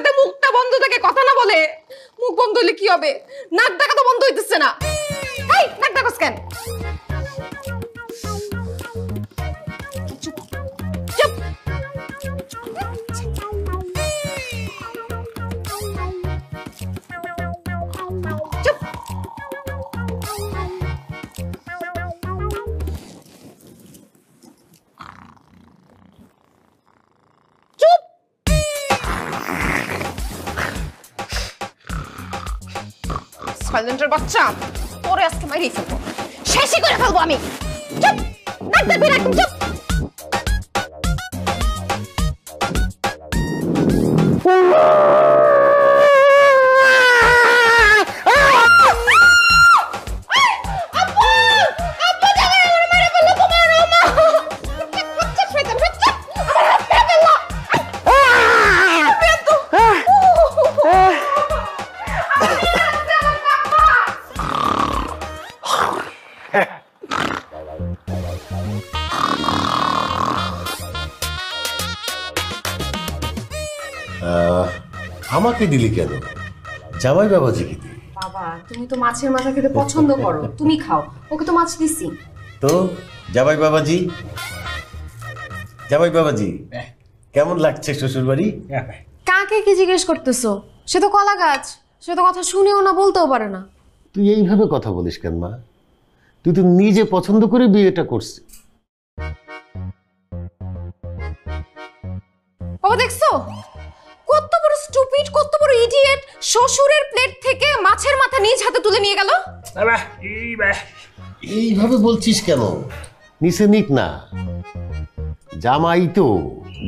যাতে মুখটা বন্ধ থাকে, কথা না বলে। মুখ বন্ধ হলে কি হবে? নাক ডাকা তো বন্ধ হইতেছে না। এই নাক ডাকাস কেন? চুপ চুপ। চুপ। চুপ। সাইলেন্টের বাচ্চা, তোরে আজকে মাইরেই ফেলবো, শেষই করে ফেলবো আমি। চুপ, নাক ডাকবি না একদম, চুপ। আমাকে দিলি কেন? জামাই বাবাজিকে দি। বাবা তুমি তো মাছের মাথা খেতে পছন্দ করো, তুমি খাও। ওকে তো মাছ দিছি। তো জামাই বাবাজি, জামাই বাবাজি কেমন লাগছে শ্বশুর বাড়ি? কাকে কি জিজ্ঞেস করতেছো? সে তো কলা গাছ, সে তো কথা শুনেও না, বলতেও পারে না। তুই এইভাবে কথা বলিস কেন মা? তুই তো নিজে পছন্দ করে বিয়েটা করছিস। বাবা দেখছো কত বড় স্টুপিড, কত বড় ইডিয়েট! শ্বশুরের প্লেট থেকে মাছের মাথা নিজ হাতে তুলে নিয়ে গেল। এইভাবে বলছিস কেন? নিচে নিক না, জামাই তো,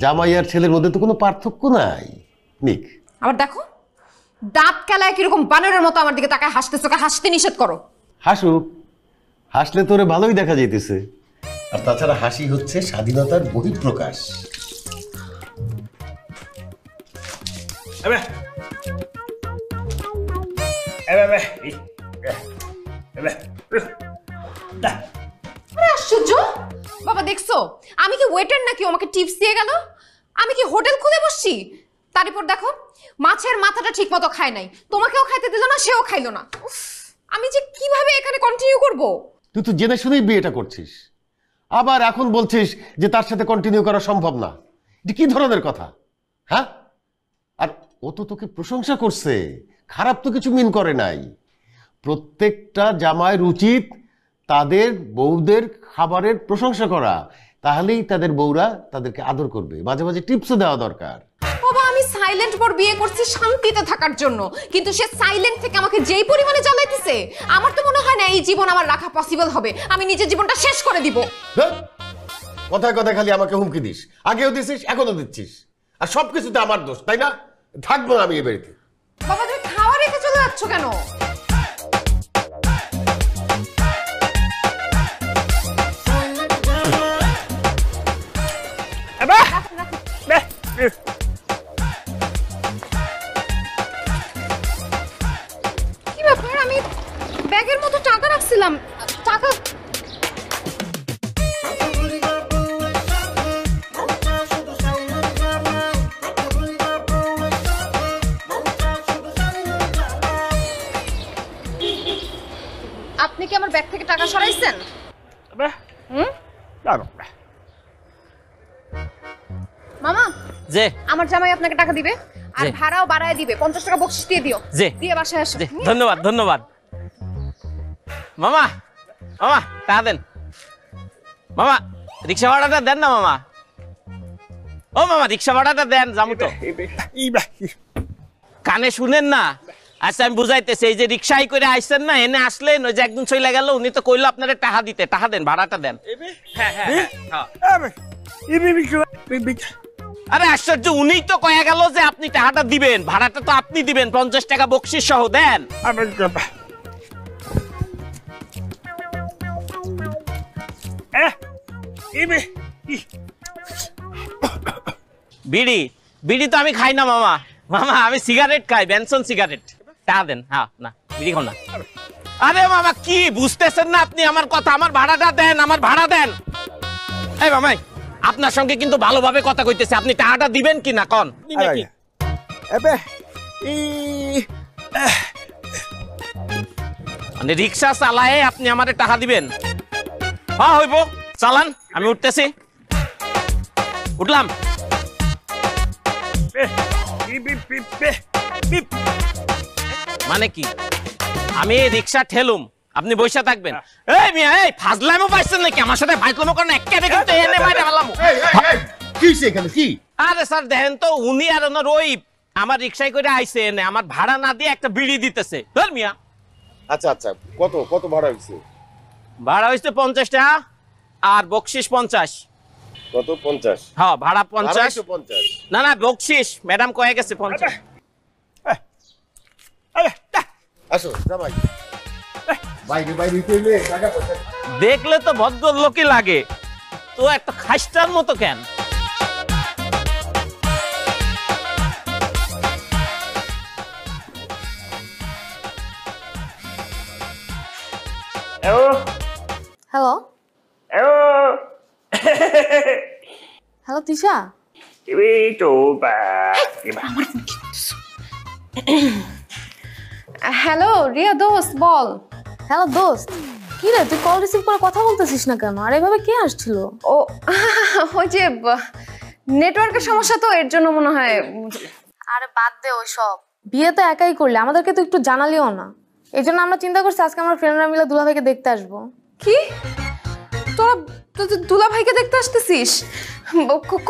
জামাই আর ছেলের মধ্যে তো কোনো পার্থক্য নাই, নিক। আবার দেখো দাঁত কেলায় কিরকম বানরের মতো আমার দিকে তাকায় হাসতেছো, হাসতে নিষেধ করো। হাসুক, হাসলে তোরে ভালোই দেখা যাইতেছে। আর তাছাড়া হাসি হচ্ছে স্বাধীনতার বহিঃপ্রকাশ। আশ্চর্য! বাবা দেখছো আমি কি ওয়েটার নাকি আমাকে টিপস দিয়ে গেল? আমি কি হোটেল খুলে বসছি? তারপর দেখো মাছের মাথাটা ঠিক মতো খায় নাই, তোমাকেও খাইতে দিল না, সেও খাইলো না। আমি যে কিভাবে এখানে কন্টিনিউ করব? তুই তো জেনে শুনেই বিয়েটা করছিস, আবার এখন বলছিস যে তার সাথে কন্টিনিউ করা সম্ভব না। এটা কি ধরনের কথা? হ্যাঁ, আর ও তো তোকে প্রশংসা করছে, খারাপ তো কিছু মিন করে নাই। প্রত্যেকটা জামাইয়ের উচিত তাদের বউদের খাবারের প্রশংসা করা, তাহলেই তাদের বউরা তাদেরকে আদর করবে। মাঝে মাঝে টিপসও দেওয়া দরকার। বাবা আমি সাইলেন্ট পর বিয়ে করছি শান্তিতে থাকার জন্য, কিন্তু সে সাইলেন্ট থেকে আমাকে যেই পরিমাণে জ্বালাইতেছে, আমার তো মনে হয় না এই জীবন আমার রাখা পসিবল হবে। আমি নিজের জীবনটা শেষ করে দিব। কথায় কথায় খালি আমাকে হুমকি দিস, আগেও দিছিস, এখনো দিচ্ছিস, আর সবকিছুতে আমার দোষ, তাই না? থাকবো না আমি এ বাড়িতে। বাবা তুমি খাওয়া রেখে চলে যাচ্ছ কেন? কি ব্যাপার? আমি ব্যাগের মতো টাকা রাখছিলাম, টাকা আপনি কি আমার ব্যাগ থেকে টাকা সরাইছেন? মামা যে আমার জামাই আপনাকে টাকা দিবে, আর ভাড়াও বাড়ায় দিবে, 50 টাকা বকশিশ দিয়ে দিও। দিয়ে বাসায় আসো। ধন্যবাদ ধন্যবাদ। মামা মামা টাকা দেন। মামা রিক্সা ভাড়াটা দেন না মামা। ও মামা রিক্সা ভাড়াটা দেন, যাবো তো। কানে শুনেন না? আচ্ছা আমি বুঝাইতেছি, এই যে রিক্সাই করে আইছেন না, এনে আসলেন, ওই যে একদম চলে গেল, উনি তো কইলো আপনারা টাকা দিতে, টাকা দেন, ভাড়াটা দেন। আরে আশ্চর্য, উনি তো কয়ে গেল যে আপনি টাকাটা দিবেন, ভাড়াটা তো আপনি দিবেন, 50 টাকা বকশিশ সহ দেন। বিড়ি বিড়ি তো আমি খাই না মামা। মামা আমি সিগারেট খাই, বেনসন সিগারেট। টাকা দেন। হ্যাঁ না বিড়ি খাও না। আরে মামা কি বুঝতেছেন না আপনি আমার কথা? আমার ভাড়াটা দেন, আমার ভাড়া দেন। এই মামাই আপনার সঙ্গে কিন্তু ভালোভাবে কথা কইতেছে, আপনি টাকাটা দিবেন কি না কন? এবে মানে রিক্সা চালায় আপনি আমারে টাকা দিবেন? হ্যাঁ হইব, চালান, আমি উঠতেছি। উঠলাম। মানে কি আমি রিক্সা ঠেলুম, আপনি বসে থাকবেন? এই মিয়া, এই ফাজলামো পাইছেন নাকি? আমার সাথে ফাজলামো করেন একেবারে কিন্তু এনে মাইরা ফেলাম। কি হইছে এখানে কি? আরে স্যার দেখেন তো, উনি আর ওনার ওই আমার রিক্সায় করে আইছে এনে আমার ভাড়া না দিয়ে একটা বিড়ি দিতেছে। ধর মিয়া। আচ্ছা আচ্ছা, কত কত ভাড়া হইছে? ভাড়া হইছে 50 টাকা আর বকশিস 50। কত? 50? হ্যাঁ ভাড়া 50। 50? না না বকশিস ম্যাডাম কয়ে গেছে 50। আসো জামাই, বাইরে বাইরে কইলে টাকা পয়সা। দেখলে তো ভদ্রলোকই লাগে, তো একটা খাস্টার মতো কেন? Hello hello Tisha, hello Riya দোস্ত, বল। হ্যালো দোস্ত, কি রে তুই কল রিসিভ করে কথা বলতেছিস না কেন? আর এভাবে কে আসছিল? ও ওই যে নেটওয়ার্কের সমস্যা, তো এর জন্য মনে হয়। আরে বাদ দে ওই সব, বিয়ে তো একাই করলে, আমাদেরকে তো একটু জানালিও না। এই জন্য আমরা চিন্তা করছি আজকে আমরা ফ্রেন্ডরা মিলে দুলাভাইকে দেখতে আসবো। কি তোরা দুলা ভাইকে দেখতে আসতেছিস?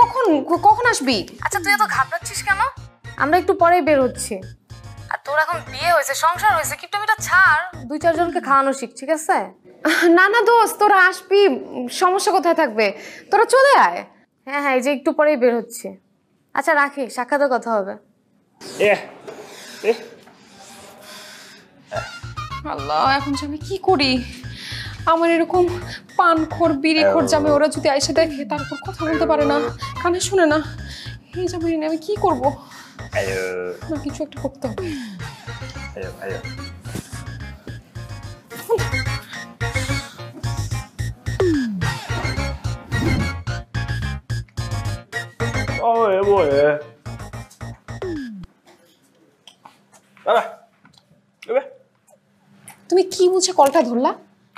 কখন কখন আসবি? আচ্ছা তুই এত ঘাবড়াচ্ছিস কেন? আমরা একটু পরেই বের হচ্ছি। আর তোর এখন বিয়ে হয়েছে, সংসার হয়েছে, কিপটামিটা ছাড়, 2-4 জনকে খাওয়ানো শিখ, ঠিক আছে? না না দোস্ত, তোরা আসবি, সমস্যা কোথায় থাকবে? তোরা চলে আয়। হ্যাঁ হ্যাঁ, এই যে একটু পরেই বের হচ্ছে। আচ্ছা রাখি, সাক্ষাতে কথা হবে। আল্লাহ, এখন যে আমি কি করি? আমার এরকম পানখোর বিড়িখোর জামে ওরা যদি এসে দেখে, তারপর কথা বলতে পারে না, কানে শুনে না, এই জামে নিয়ে আমি কি করবো? না কিছু একটা করতে হবে। তুমি কি বুঝে কলটা ধরলা?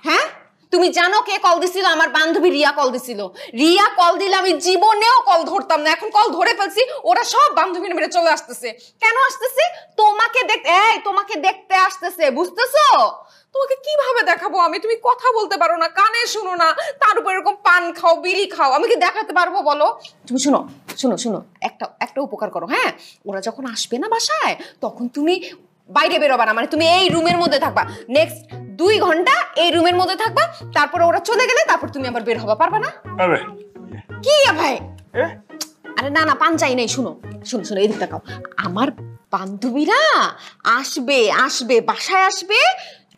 হ্যাঁ, তুমি জানো কে কল দিছিল? আমার বান্ধবী রিয়া কল দিছিল। রিয়া কল দিলে আমি জীবনেও কল ধরতাম না, এখন কল ধরে ফেলছি। ওরা সব বান্ধবী মিলে চলে আসতেছে। কেন আসতেছে? তোমাকে দেখতে। এই তোমাকে দেখতে আসতেছে, বুঝতেছো? তোমাকে কিভাবে দেখাবো আমি? তুমি কথা বলতে পারো না, কানে শুনো না, তার উপর এরকম পান খাও, বিড়ি খাও, আমি কি দেখাতে পারবো বলো? তুমি শুনো শুনো শুনো, একটা উপকার করো। হ্যাঁ, ওরা যখন আসবে না বাসায়, তখন তুমি বাইরে বেরোবা না, মানে তুমি এই রুমের মধ্যে থাকবা। নেক্সট 2 ঘন্টা এই রুমের মধ্যে থাকবা, তারপর ওরা চলে গেলে তারপর তুমি আবার বের হবা, পারবা না? কি ভাই? আরে না না, পান চাই নাই। শুনো শুনো শুনো, এদিক তাকাও। আমার বান্ধবীরা আসবে আসবে বাসায় আসবে,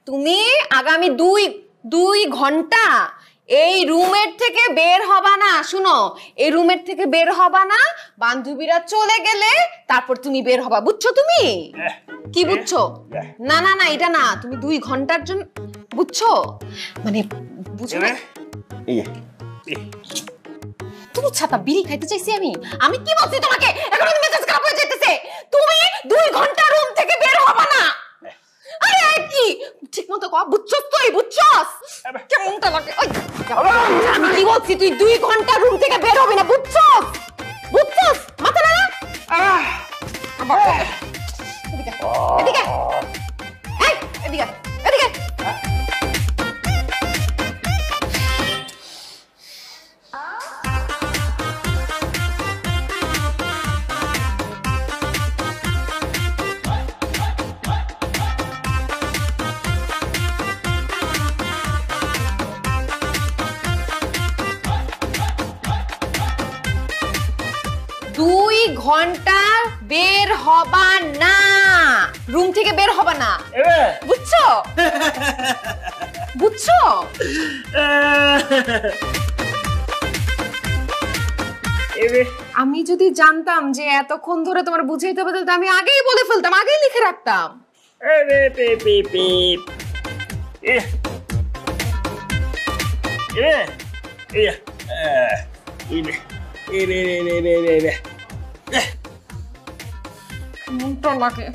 তুমি আগামী 2 ঘন্টা এই রুমের থেকে বের হবা না। শুনো, এই রুমের থেকে বের হবা না, বান্ধবীরা চলে গেলে তারপর তুমি বের হবা, বুঝছো? তুমি কি বুঝছো? না না না, এটা না, তুমি 2 ঘন্টার জন্য, বুঝছো? মানে বুঝো না? তুমি ছাতা বিড়ি খাইতে চাইছি আমি? আমি কি বলছি তোমাকে? এখন কিন্তু মেজাজ খারাপ হয়ে যাইতেছে। তুমি 2 ঘন্টা রুম থেকে বের হবা না। আরে কি ঠিক মতো কও, বুঝছস? তুই বুঝছস কেমনটা লাগে? ওই আমি কি বলছি, তুই 2 ঘন্টা রুম থেকে বের হবি না, বুঝছস? বুঝছস? মাথা না এদিকে এদিকে, এই এদিকে এদিকে। 2 ঘন্টা বের হবা না, রুম থেকে বের হবা না, বুঝছো? বুঝছো? আমি যদি জানতাম যে এতক্ষণ ধরে তোমার বুঝাইতে হবে, তাহলে আমি আগেই বলে ফেলতাম, আগেই লিখে রাখতাম। মুখটা লাগে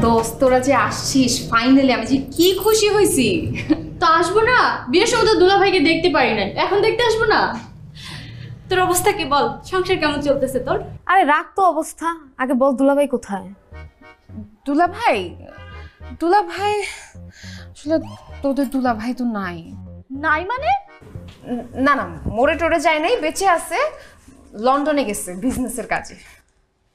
দোস্ত তোরা যে আসছিস ফাইনালি আমি যে কি খুশি হয়েছি। তো আসবো না, বিয়ের সময় তো দুলা ভাইকে দেখতে পারি না, এখন দেখতে আসবো না? তোর অবস্থা কি বল, সংসার কেমন চলতেছে তোর? আরে রাখ তো অবস্থা, আগে বল দুলাভাই কোথায়? দুলা ভাই, দুলা ভাই আসলে তোদের দুলা ভাই তো নাই। নাই মানে? না না, মরে টরে যায় নাই, বেঁচে আছে, লন্ডনে গেছে বিজনেসের কাজে।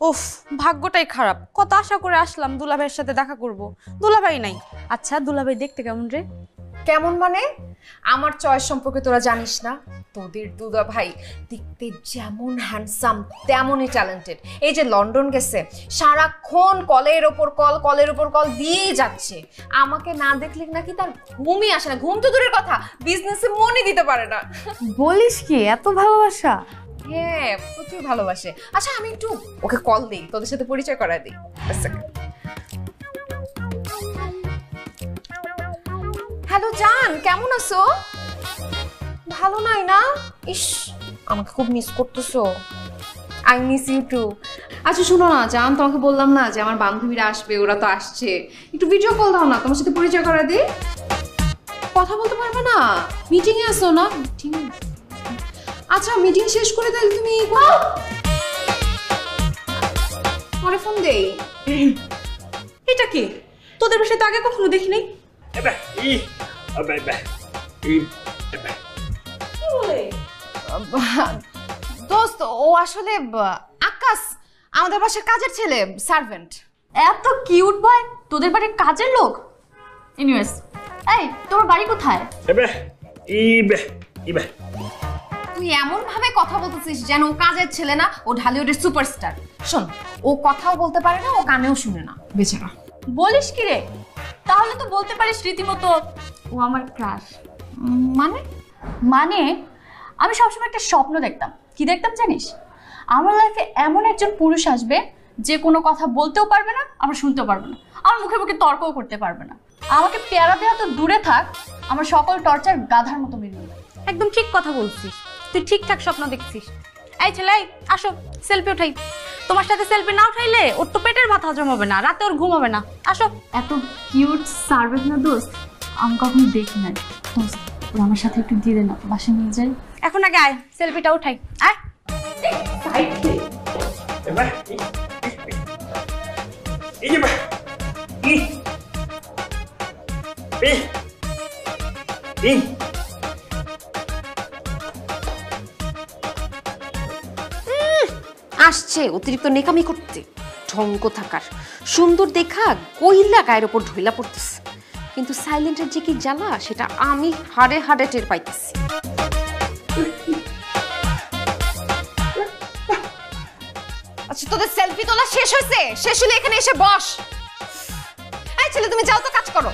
উফ, ভাগ্যটাই খারাপ। কত আশা করে আসলাম দুলাভাইয়ের সাথে দেখা করব, দুলাভাই নাই। আচ্ছা দুলাভাই দেখতে কেমন রে? কেমন মানে? আমার চয়েস সম্পর্কে তোরা জানিস না? তোদের দুলা ভাই দেখতে যেমন হ্যান্ডসাম তেমনই ট্যালেন্টেড। এই যে লন্ডন গেছে, সারাক্ষণ কলের ওপর কল দিয়েই যাচ্ছে। আমাকে না দেখলে নাকি তার ঘুমই আসে না। ঘুম তো দূরের কথা, বিজনেসে মনই দিতে পারে না। বলিস কি, এত ভালোবাসা? হ্যাঁ, প্রচুর ভালোবাসে। আচ্ছা আমি একটু ওকে কল দিই, তোদের সাথে পরিচয় করায় দিই। হ্যালো জান, কেমন আছো? ভালো নাই না? ইস, আমাকে খুব মিস করতেছো। I miss you too. আচ্ছা শোনো না জান, তোমাকে বললাম না যে আমার বান্ধবীরা আসবে, ওরা তো আসছে, একটু ভিডিও কল দাও না, তোমার সাথে পরিচয় করায় দিই। কথা বলতে পারবে না? মিটিং এ আসো না? আচ্ছা মিটিং শেষ করে তাহলে তুমি পরে ফোন দেই। এটা কি? তোদের বাসায় তো আগে কখনো দেখি নাই। দোস্ত ও আসলে আকাশ, আমাদের বাসার কাজের ছেলে, সার্ভেন্ট। এত কিউট বয়, তোদের বাড়ির কাজের লোক? এনিওয়েজ, এই তোমার বাড়ি কোথায়? তুই এমন ভাবে কথা বলতেছিস যেন ও কাজের ছেলে না, ও ঢালিউডের সুপারস্টার। শোন, ও কথাও বলতে পারে না, ও কানেও শুনে না, বেচারা। বলিস কি রে? তাহলে তো বলতে পারিস রীতিমতো ও আমার ক্রাশ। মানে? মানে আমি সবসময় একটা স্বপ্ন দেখতাম। কি দেখতাম জানিস? আমার লাইফে এমন একজন পুরুষ আসবে যে কোনো কথা বলতেও পারবে না, আবার শুনতেও পারবে না, আমার মুখে মুখে তর্কও করতে পারবে না। আমাকে পেয়ারা দেওয়া তো দূরে থাক, আমার সকল টর্চার গাধার মতো মেনে নেবে। একদম ঠিক কথা বলছিস, তুই ঠিকঠাক স্বপ্ন দেখছিস। এই ছেলে, আসো সেলফি উঠাই। তোমার সাথে সেলফি না উঠাইলে ওর তো পেটের ভাত হজম হবে না, রাতে ওর ঘুম হবে না। আসো। এত কিউট সার্ভেন্ট না দোস্ত, আমি কখনো দেখি নাই। দোস্ত ওরা আমার সাথে একটু দিয়ে দে না, বাসে নিয়ে যাই। এখন আগে আয়, সেলফিটা উঠাই। আয়। আসছে অতিরিক্ত নেকামি করতে, ঢঙ্গ থাকার, সুন্দর দেখা কইলা গায়ের ওপর ঢইলা পড়তেছে। কিন্তু সাইলেন্টের যে কি জ্বালা সেটা আমি হাড়ে হাড়ে টের পাইতেছি। আচ্ছা তোদের সেলফি তোলা শেষ হয়েছে? শেষ হলে এখানে এসে বস। এই ছেলে তুমি যাও তো, কাজ করো।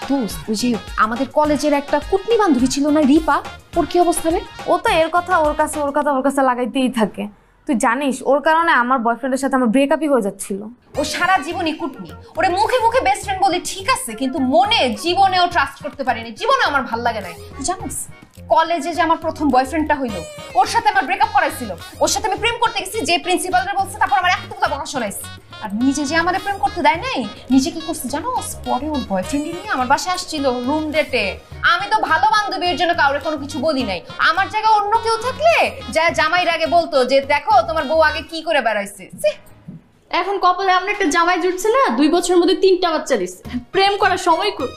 দোস্ত ওই যে আমাদের কলেজের একটা কুটনি বান্ধবী ছিল না, রিপা, ওর কি অবস্থা রে? ও তো এর কথা ওর কাছে, ওর কথা ওর কাছে লাগাইতেই থাকে। তুই জানিস ওর কারণে আমার বয়ফ্রেন্ডের সাথে আমার ব্রেকআপই হয়ে যাচ্ছিল। ও সারা জীবনই কুটনি, ওরে মুখে মুখে বেস্ট ফ্রেন্ড বলি ঠিক আছে, কিন্তু মনে জীবনেও ট্রাস্ট করতে পারিনি, জীবনে আমার ভাল লাগে নাই। তুই জানিস কলেজে যে আমার প্রথম বয়ফ্রেন্ডটা হইলো, ওর সাথে আমার ব্রেকআপ করাইছিল। ওর সাথে আমি প্রেম করতে গেছি, যে প্রিন্সিপালরা বলছে, তারপর আমার এতগুলো বকা শোনাইছে। আর নিজে যে আমাদের প্রেম করতে দেয় নাই, নিজে কি করছে জানো? পরে ওর বয়ফ্রেন্ড নিয়ে আমার বাসায় আসছিল রুম ডেটে। আমি তো ভালো বান্ধবীর জন্য কাউরে কোনো কিছু বলি নাই। আমার জায়গায় অন্য কেউ থাকলে যা জামাইর আগে বলতো যে দেখো তোমার বউ আগে কি করে বেড়াইছে। এখন কপালে আমরা একটা জামাই জুটছে না, 2 বছরের মধ্যে 3টা বাচ্চা দিচ্ছে। প্রেম করার সময় কই?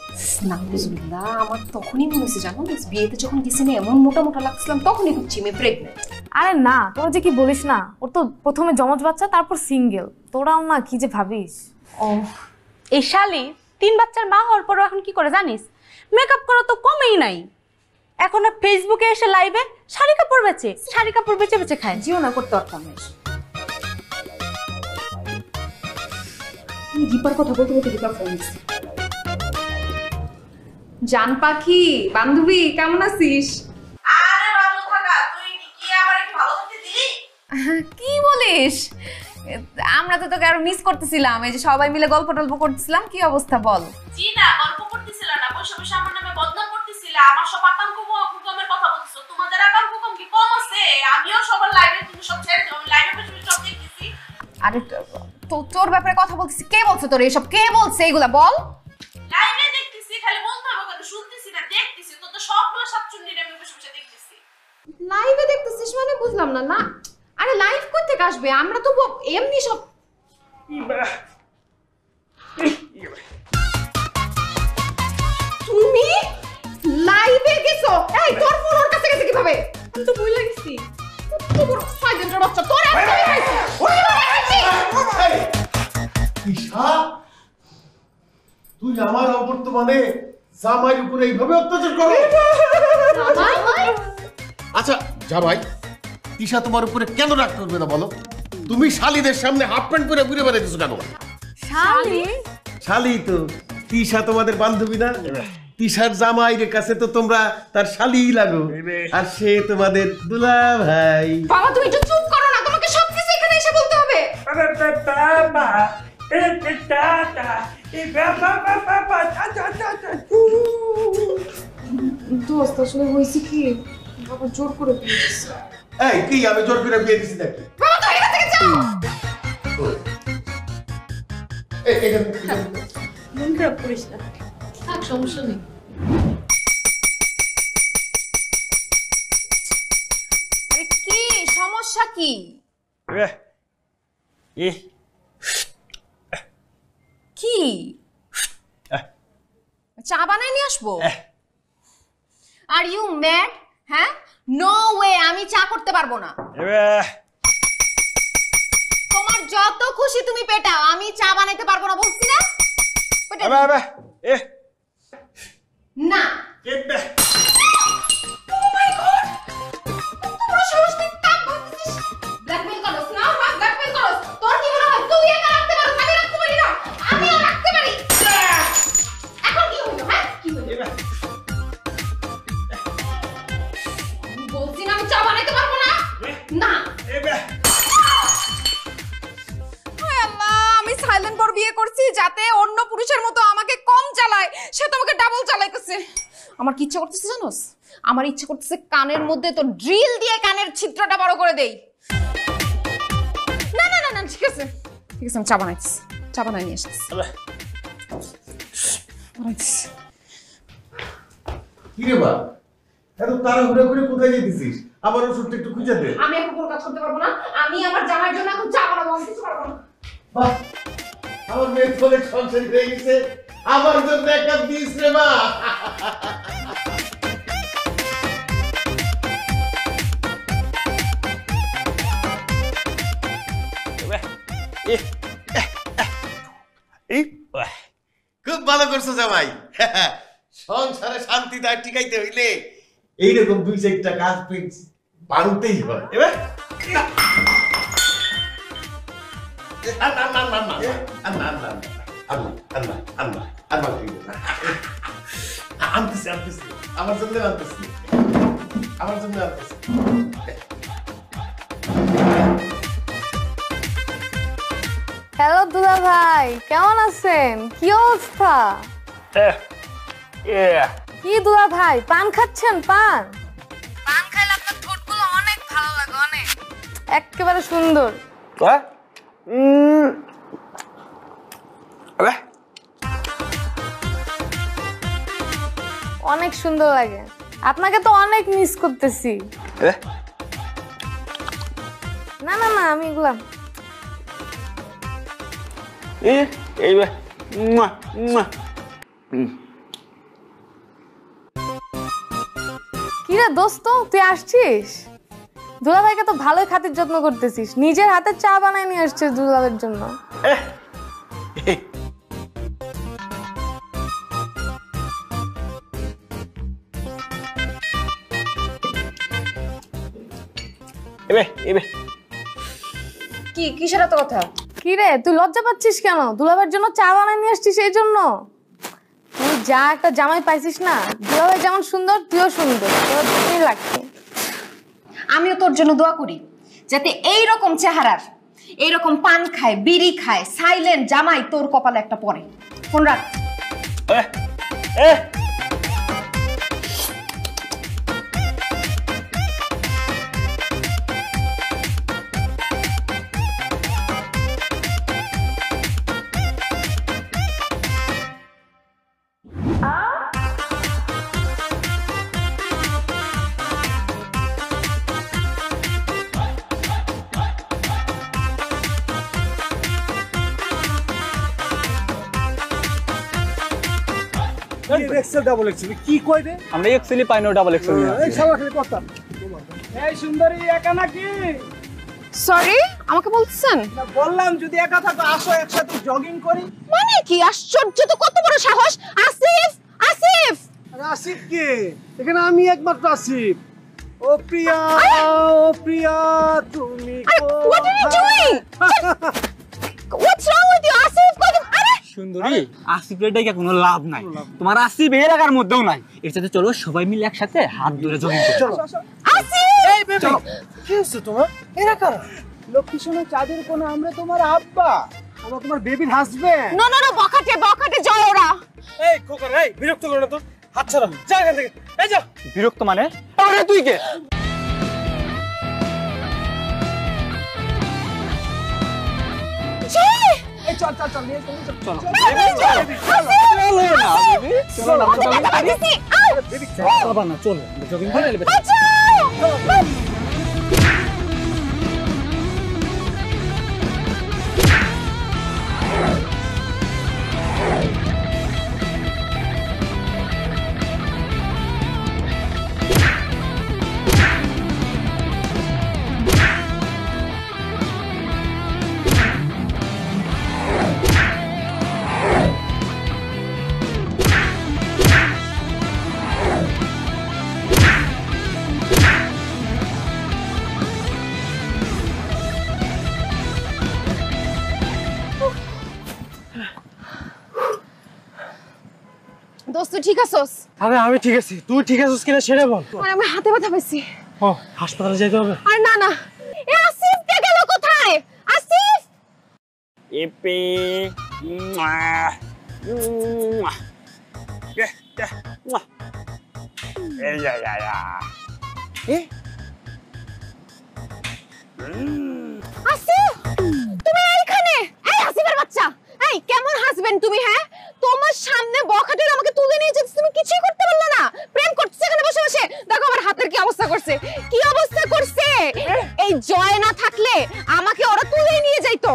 নাউজুবিল্লাহ, আমার তখনই মনে হচ্ছে জানো, বিয়েতে যখন গেছি না এমন মোটা মোটা লাগছিলাম, তখনই বুঝছি আমি প্রেগনেন্ট। আরে না, তোরা যে কি বলিস না, ওর তো প্রথমে জমজ বাচ্চা, তারপর সিঙ্গেল। তোরাও না কি যে ভাবিস। ও এই শালি 3 বাচ্চার মা হওয়ার পরও এখন কি করে জানিস? মেকআপ করা তো কমেই নাই। এখন আর ফেসবুকে এসে লাইভে শাড়ি কাপড় বেচে বেচে খায়। জিও না করতে পারতাম না। দীপার কথা বলতে বলতে দীপা ফোন দিচ্ছে। জান পাখি, বান্ধবী কেমন আছিস? আরে ভালো থাকা, তুই কি আবার একটু ভালো থাকতে দিলি? কি বলিস? আমরা তো তোকে আরো মিস করতেছিলাম, এই যে সবাই মিলে গল্প টল্প করতেছিলাম। কি অবস্থা বল? জি না, গল্প করতেছিল না, বসে বসে আমার নামে বদনাম করতেছিল। আমার সব আকাম কুকুমের কথা বলছো, তোমাদের আকাম কুকুম কি কম আছে? আমিও সবার লাইভে, তুমি সব ছেড়ে দাও, লাইভে বসে সব দেখতেছি। আরে তোর ব্যাপারে কথা বলতেছি, কে বলছে তোর এসব? কে বলছে এগুলা বল? লাইভে দেখতেছি, খালি বলতে হবে কেন? শুনতেছি না, দেখতেছি। তো সবগুলো সাতচুন্নির আমি বসে বসে দেখতেছি। লাইভে দেখতেছিস মানে বুঝলাম না। না আরে লাইভ কই থেকে আসবে? আমরা তো এমনি সব তুমি লাইভে গেছো? এই তোর ফোন ওর কাছে গেছে কিভাবে? আমি তো ভুলে গেছি। তো বড় সাইলেন্টের বাচ্চা তোর একদমই পাইছি। ঈশা, তুই আমার অবর্তমানে জামাইয়ের উপরে এইভাবে অত্যাচার করো? আচ্ছা জামাই, ঈশা তোমার উপরে কেন রাগ করবে না বলো? তুমি শালীদের সামনে হাফ প্যান্ট পরে ঘুরে বেড়াইতেছো কেন? শালি? শালী তো তিশা তোমাদের বান্ধবী না? তিশার জামাইয়ের কাছে তো তোমরা তার শালীই লাগো, আর সে তোমাদের দুলা ভাই। বাবা তুমি একটু চুপ করো না, তোমাকে সবকিছু এখানে এসে বলতে হবে। দোস্ত আসলে হয়েছে কি, বাবা জোর করে দিয়েছে। এই কি আমি জোর করে বিয়ে দিছি নাকি? বাবা তুই এখান থেকে যাও। মন খারাপ করিস না, থাক সমস্যা নেই। আরে কি সমস্যা কি? কি চা বানায় নিয়ে আসবো? Are you mad? হ্যাঁ, নো ওয়ে, আমি চা করতে পারবো না। তোমার যত খুশি তুমি পেটাও, আমি চা বানাইতে পারবো না বলছি না? না। Oh my God! তোমরা সমস্ত কাম করতেছিস। ব্ল্যাকমেল করছ না? হ্যাঁ, ব্ল্যাকমেল করছ। তোর কি মনে হয় তুই একা রাখতে পারো, আমি রাখতে পারি না? আমিও রাখতে পারি। এখন কি হলো? হ্যাঁ, কি হলো? বলছি না আমি চা বানাইতে পারবো না? না। হায় আল্লাহ, আমি সাইলেন্ট পর বিয়ে করছি যাতে অন্য পুরুষের মতো আমাকে কম চালায়, সে তো আমাকে ডাবল চালাইতেছে। আমার কি ইচ্ছা করতেছে জানোস? আমার ইচ্ছা করতেছে কানের মধ্যে তো ড্রিল দিয়ে কানের ছিদ্রটা বড় করে দেই। না না না না, ঠিক আছে ঠিক আছে, আমি চা বানাইতেছি, চা বানাই নিয়ে আসতেছি। কি রে বা, এত তাড়াহুড়া করে কোথায় যেতেছিস? আমার ওষুধটা একটু খুঁজে দে। আমি এখন কোনো কাজ করতে পারবো না, আমি আমার জামাইয়ের জন্য এখন চা বানাবো, আমি কিছু পারবো না। বাহ, আমার মেয়ে তো অনেক সংসারী হয়ে গেছে, আমার জন্য এক কাপ দিস রে মা। খুব ভালো করছো জামাই। সংসারে শান্তি দায় টিকাইতে হইলে এইরকম দুই চারটা কাজ বাড়তেই হয়। এবার আনতেছি আমার জন্য আনতেছি, আমার জন্য আনতেছি। হ্যালো দুলা ভাই, কেমন আছেন? কি অবস্থা? কি দুলা ভাই, পান খাচ্ছেন? পান পান খাইলে আপনার ঠোঁটগুলো অনেক ভালো লাগে, অনেক একেবারে সুন্দর। অনেক সুন্দর লাগে, আপনাকে তো অনেক মিস করতেছি। না না না, আমি এগুলা কিরে দোস্ত, তুই আসছিস? দুলাভাইকে তো ভালোই খাতির যত্ন করতেছিস, নিজের হাতে চা বানায় নিয়ে আসছিস দুলাভাইয়ের জন্য। কি কিসের এত কথা? কিরে তুই লজ্জা পাচ্ছিস কেন? দুলাভাইয়ের জন্য চা বানায় নিয়ে আসছিস এই জন্য? তুই যা একটা জামাই পাইছিস না, দুলাভাই যেমন সুন্দর তুইও সুন্দর, তোর দুটোই লাগছে। আমিও তোর জন্য দোয়া করি যাতে এই রকম চেহারার এরকম পান খায়, বিড়ি খায়, সাইলেন্ট জামাই তোর কপালে একটা পড়ে। ফোন রাখ। এক্সেল ডাবল এক্সেল কি কই রে? আমরা এক্সেলই পাই না, ডাবল এক্সেল নিয়ে এই শালা খালি কথা। এই সুন্দরী একা নাকি? সরি, আমাকে বলছেন? না বললাম যদি একা থাকো আসো একসাথে জগিং করি। মানে কি আশ্চর্য, তো কত বড় সাহস! আসিফ, আসিফ! আরে আসিফ কে? এখানে আমি একমাত্র আসিফ। ও প্রিয়া, ও প্রিয়া তুমি What are you doing? What's wrong with you, Asif? আরে সুন্দরী, আসিফের ডাইকা কোনো লাভ নাই। তোমার আসিফ এই এলাকার মধ্যেও নাই। এর সাথে চলো সবাই মিলে একসাথে হাত ধরে জগিং করি। চলো। আসিফ! এই বেবি কি হচ্ছে তোমার? এরা কারা? লক্ষ্মী সোনা চাঁদের কোনা, আমরা তোমার আব্বা, আমরা তোমার বেবির হাজবেন্ড। নো নো নো, বখাটে বখাটে জয় ওরা। এই খোকা এই বিরক্ত করো না তো, হাত ছাড়ো, যা এখান থেকে। এই যা। বিরক্ত মানে? আরে তুই কে? এই চল চল চল নিয়ে চল চল। চলো না, জগিং করি। বেবি বাবা না চলো জগিং করে নেবে। দোস্ত ঠিক আছোস? আরে আমি ঠিক আছি, তুই ঠিক আছিস কিনা সেটা বল। আরে আমি হাতে ব্যথা পাইছি। ও হাসপাতালে যাইতে হবে। আর না না, এ আসিফ কে গেল কোথায়? আসিফ! এপে আসিফ তুমি এইখানে? এই আসিফের বাচ্চা, এই কেমন হাসবেন্ড তুমি? হ্যাঁ, তোমার সামনে বখাটের আমাকে তুলে নিয়ে যেতে তুমি কিছুই করতে পারলে না। প্রেম করছে এখানে বসে বসে। দেখো আমার হাতের কি অবস্থা করছে, কি অবস্থা করছে। এই জয় না থাকলে আমাকে ওরা তুলে নিয়ে যাইতো।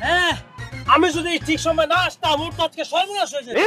হ্যাঁ আমি যদি ঠিক সময় না আসতাম ওর তো আজকে সর্বনাশ হয়ে যেত।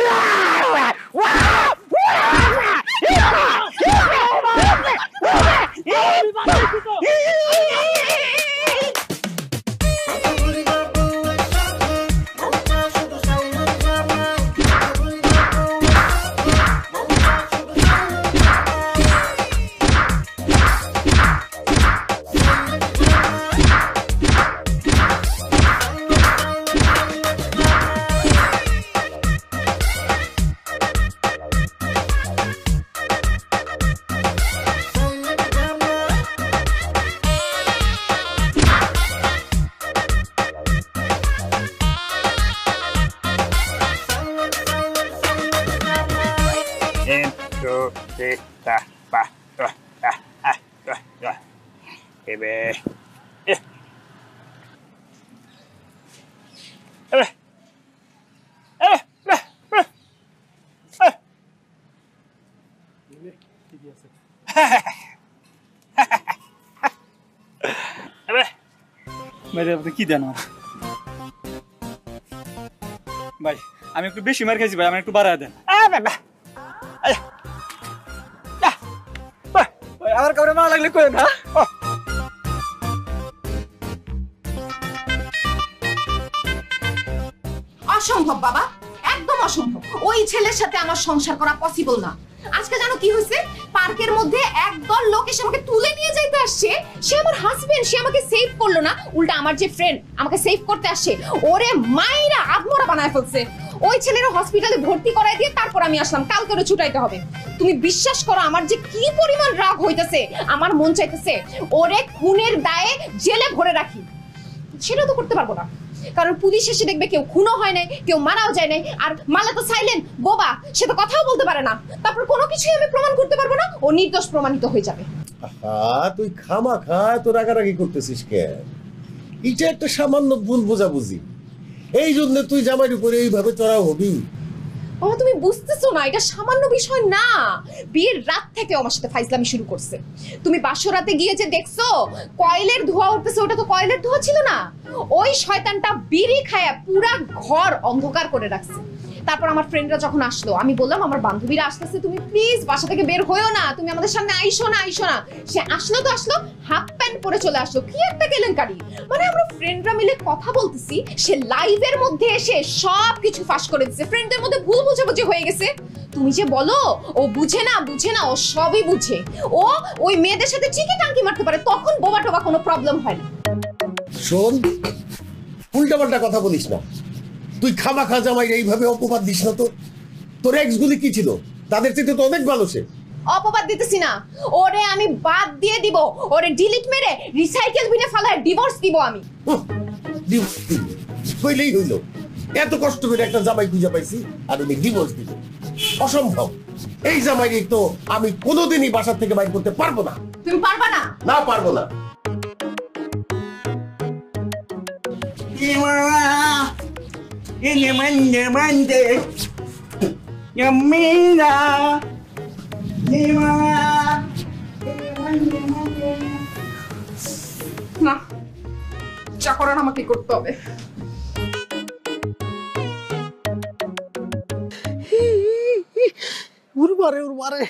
কি দেন ভাই? আমি একটু বেশি মার খাইছি ভাই, আমি একটু বাড়ায় দেন। আমার কাউরে মারা লাগলে কই না। অসম্ভব বাবা, একদম অসম্ভব। ওই ছেলের সাথে আমার সংসার করা পসিবল না। আজকে জানো কি হয়েছে? পার্কের মধ্যে একদল লোক এসে আমাকে তুলে নিয়ে যাইতে আসছে। সে আমার হাজবেন্ড, সে আমাকে সেভ করলো না, উল্টা আমার যে ফ্রেন্ড আমাকে সেভ করতে আসছে ওরে মাইরা আদমরা বানায় ফেলছে। ওই ছেলের হসপিটালে ভর্তি করাই দিয়ে তারপর আমি আসলাম, কালকে ওরে ছুটাইতে হবে। তুমি বিশ্বাস করো আমার যে কি পরিমাণ রাগ হইতেছে, আমার মন চাইতেছে ওরে খুনের দায়ে জেলে ভরে রাখি। সেটা তো করতে পারবো না, কারণ পুলিশ এসে দেখবে কেউ খুনও হয় নাই, কেউ মারাও যায় নাই, আর মালা তো সাইলেন্ট বোবা, সে তো কথাও বলতে পারে না। তারপর কোনো কিছুই আমি প্রমাণ করতে পারবো না, ও নির্দোষ প্রমাণিত হয়ে যাবে। তুই খামাখা তো রাগারাগি করতেছিস কেন? এটা একটা সামান্য ভুল বোঝাবুঝি, এই জন্য তুই জামাইয়ের উপরে এইভাবে চড়াও হবি? বাবা তুমি বুঝতেছো না, এটা সামান্য বিষয় না। বিয়ের রাত থেকে আমার সাথে ফাইজলামি শুরু করছে। তুমি বাসরাতে গিয়ে যে দেখছো কয়েলের ধোঁয়া উঠতেছে, ওটা তো কয়েলের ধোঁয়া ছিল না, ওই শয়তানটা বিড়ি খায়া পুরা ঘর অন্ধকার করে রাখছে। তারপর আমার ফ্রেন্ডরা যখন আসলো, আমি বললাম আমার বান্ধবীরা আসতেছে, তুমি প্লিজ বাসা থেকে বের হইও না, তুমি আমাদের সামনে আইসো না আইসো না। সে আসলো তো আসলো, হাফ প্যান্ট পরে চলে আসলো। কি একটা কেলেঙ্কারি! মানে আমরা ফ্রেন্ডরা মিলে কথা বলতেছি, সে লাইভের মধ্যে এসে সব কিছু ফাঁস করে দিচ্ছে। ফ্রেন্ডদের মধ্যে ভুল বুঝাবুঝি হয়ে গেছে। তুমি যে বলো ও বুঝে না, বুঝে না, ও সবই বুঝে। ও ওই মেয়েদের সাথে ঠিকই টাঙ্কি মারতে পারে, তখন বোবা টোবা কোনো প্রবলেম হয় না। শোন, উল্টাপাল্টা কথা বলিস না। তুই খামাখা জামাইয়ের এইভাবে অপবাদ দিস না তো। তোর এক্সগুলি কি ছিল? তাদের চেয়ে তো অনেক ভালো সে। অপবাদ দিতেছি না, ওরে আমি বাদ দিয়ে দিব, ওরে ডিলিট মেরে রিসাইকেল বিনে ফেলায় ডিভোর্স দিব আমি। হইলেই হইল, এত কষ্ট করে একটা জামাই খুঁজে পাইছি আর উনি ডিভোর্স দিব? অসম্ভব। এই জামাই তো আমি কোনোদিনই বাসা থেকে বাইর করতে পারবো না। তুমি পারবা না? না, পারবো না। না, যা করার আমাকে করতে হবে। উড়বারে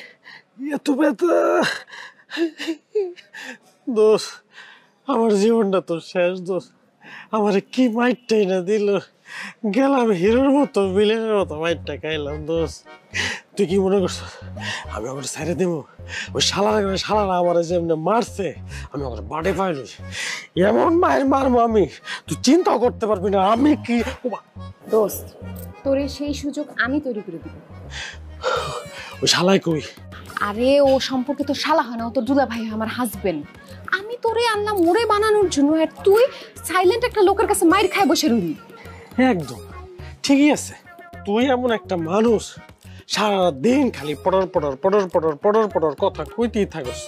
এত ব্যথা। দোষ, আমার জীবনটা তো শেষ। দোষ, আমার কি মাইটটাই না দিল। গেলাম হিরোর মতো, বিলেনের মতো মাইটটা খাইলাম। দোষ, তুই কি মনে করছ আমি আমার ছেড়ে দেবো? ওই শালারা আমার যেমনি মারছে, আমি আমার বাড়ি পাইনি এমন মায়ের মারবো আমি, তুই চিন্তাও করতে পারবি না। আমি কি দোস্ত, তোরে সেই সুযোগ আমি তৈরি করে দিব। ওই শালাই কই? আরে ও সম্পর্কে তো শালা হয় না, ও তো দুলা ভাই, আমার হাজবেন্ড। আমি তোরে আনলাম মোড়ে বানানোর জন্য, আর তুই সাইলেন্ট একটা লোকের কাছে মাইর খায় বসে রইলি। একদম ঠিকই আছে। তুই এমন একটা মানুষ, সারাদিন খালি পড়র কথা কইতেই থাকস।